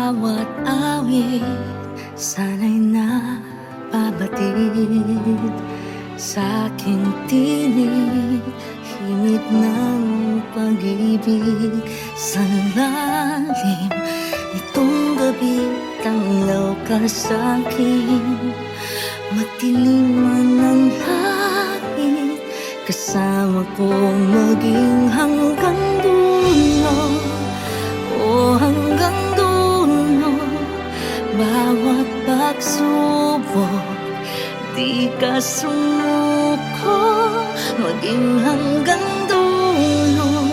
Bawat awit sana'y nababatid sa aking tinig, himig ng pag-ibig. Sa lalim nitong gabi, tanglaw ka sa'kin. Matilim man ang langit, kasama kong maging hanggang dulo. O hanggang dulo, bawat pagsubok, di ka sumuko. Maging hanggang dulo,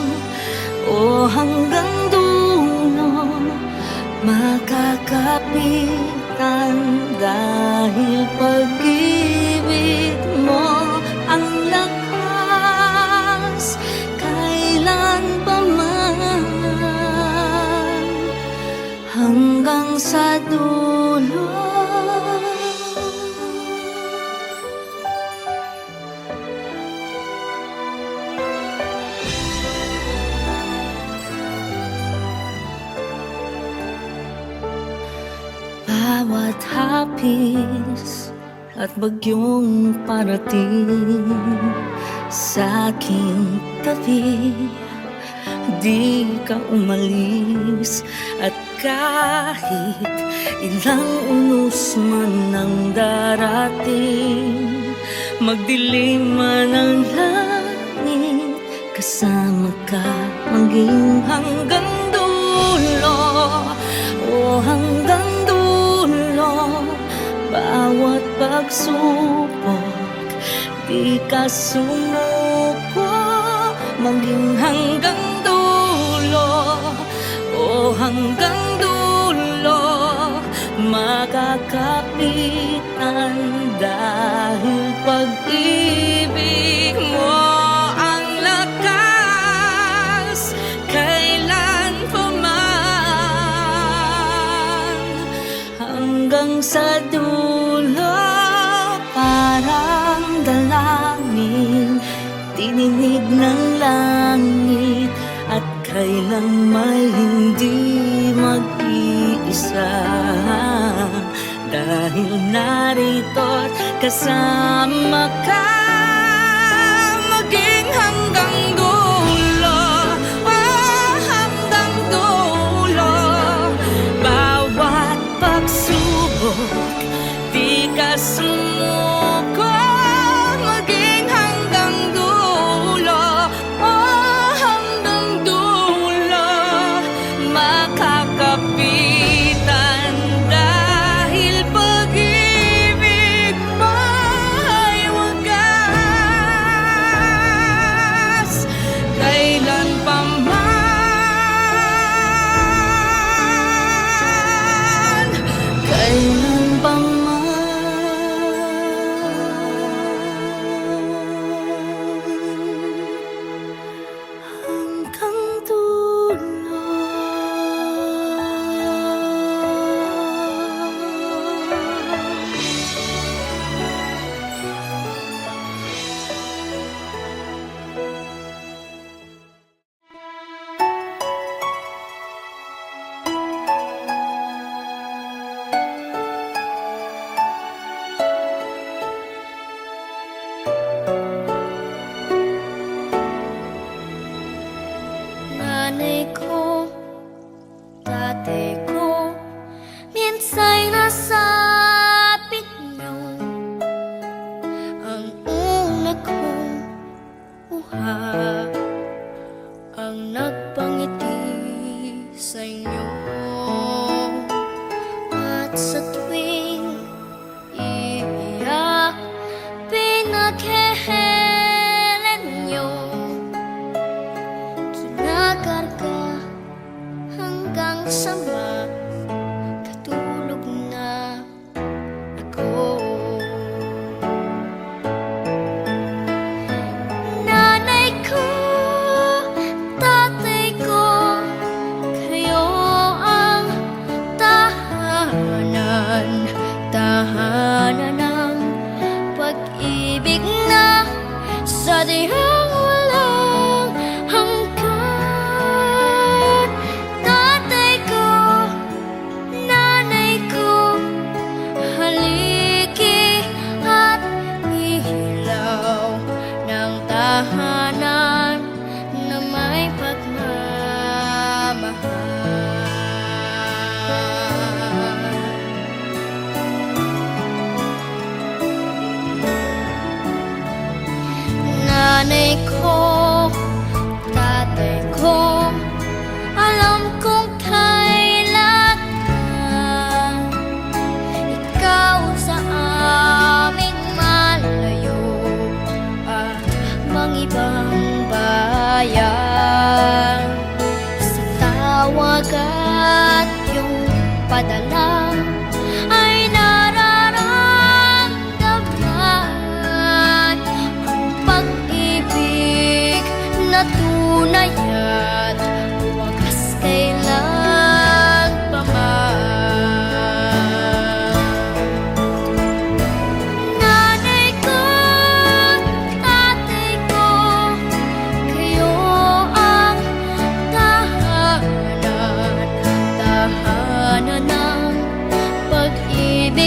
o hanggang dulo, makakapitan dahil pag-ibig mo ang lakas kailan pa man, hanggang sa dulo. Bawat hapis at bagyong parating sa aking tabi, di ka umalis. At kahit ilang unos man ang darating, magdilim man ang langit, kasama ka maging hanggang dulo. O hanggang dulo, bawat pagsubok, di ka sumuko. Maging hanggang dulo, o hanggang dulo, makakapitan dahil pag-ibig mo ang lakas kailan pa man, hanggang sa dulo. Parang dalangin, tininig ng langit, at kailang may hindi mag-iisa. Dahil narito't kasama ka, maging hanggang dulo. Oh, hanggang dulo, bawat pagsubok, di ka sumuko. Maging hanggang dulo, oh, hanggang dulo, makakapitan dahil pag-ibig mo ay wagas kailan pa man, kailan pa man.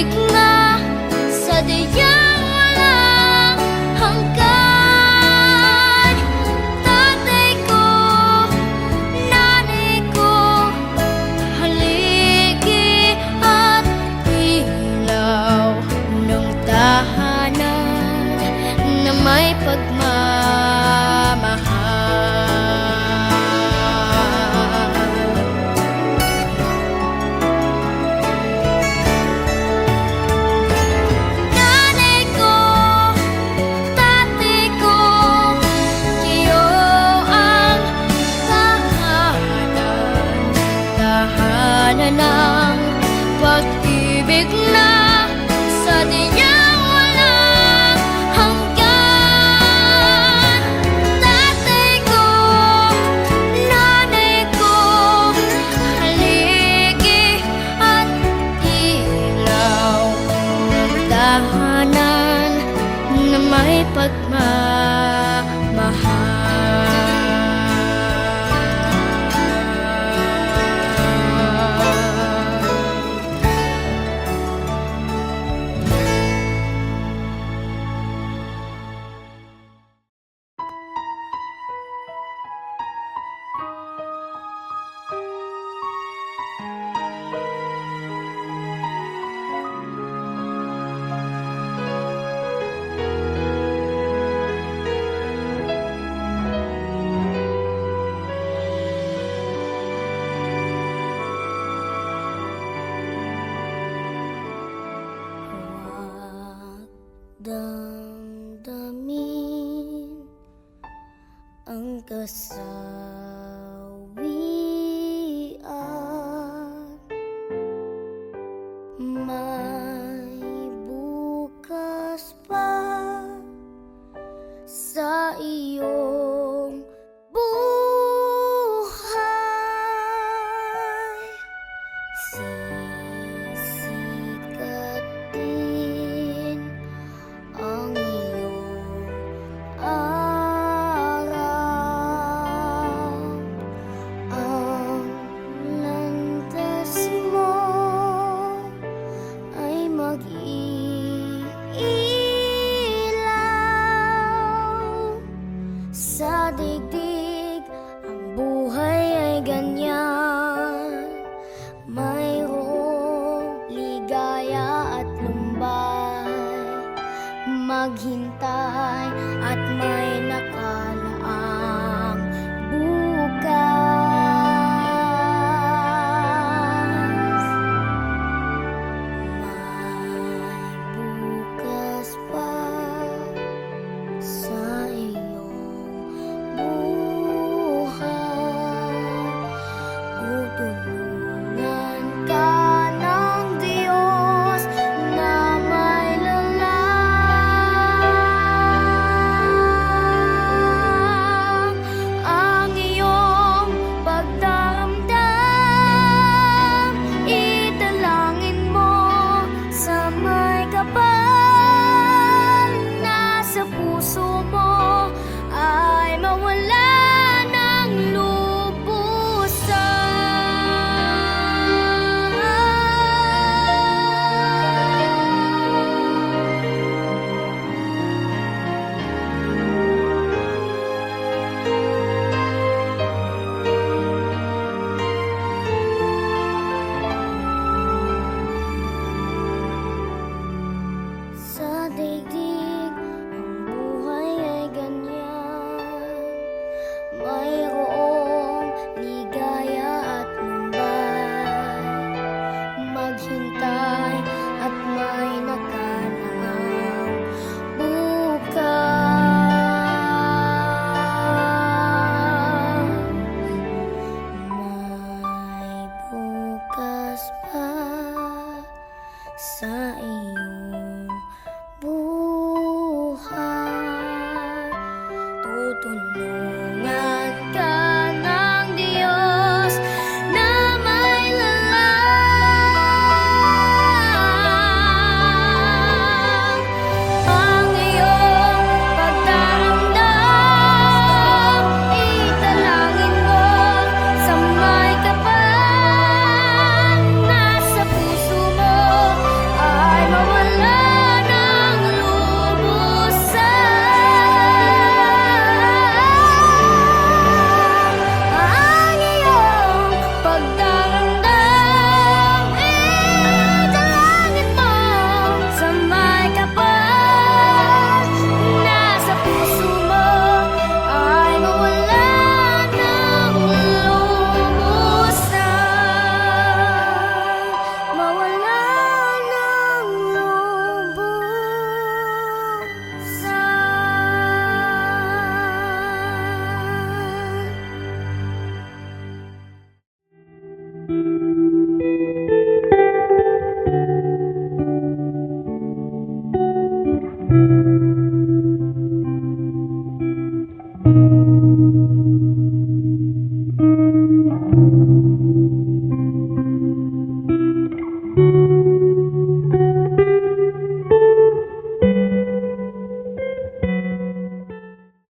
pag-ibig na sadyang walang hanggan. Tatay ko, nanay ko, haligi at ilaw ng tahanan na may pagmamahal. Nanay ko, tatay ko, kayo ang tahanan ng pag-ibig na sadyang walang hanggan. Tatay ko, nanay ko, haligi at ilaw ng tahanan na may pagmamahal. Huwag damdamin ang kasawian. May bukas pa sa iyong buhay. Sisikat din ang iyong araw. Ang landas mo ay mag-iilaw sa digdig. Ang buhay ay ganyan, mayroong ligaya at lumbay. Maghintay at may nakalaang bukas. May bukas pa sa iyong buhay. Tutulungan ka ng Diyos na may lalang. Ang iyong pagdamdam, italangin mo sa may kapal na sa puso mo ay mawala ng sa digdig. Ang buhay ay ganyan, mayroong ligaya at lumbay. Maghintay at may nakalaang bukas. May bukas pa sa iyong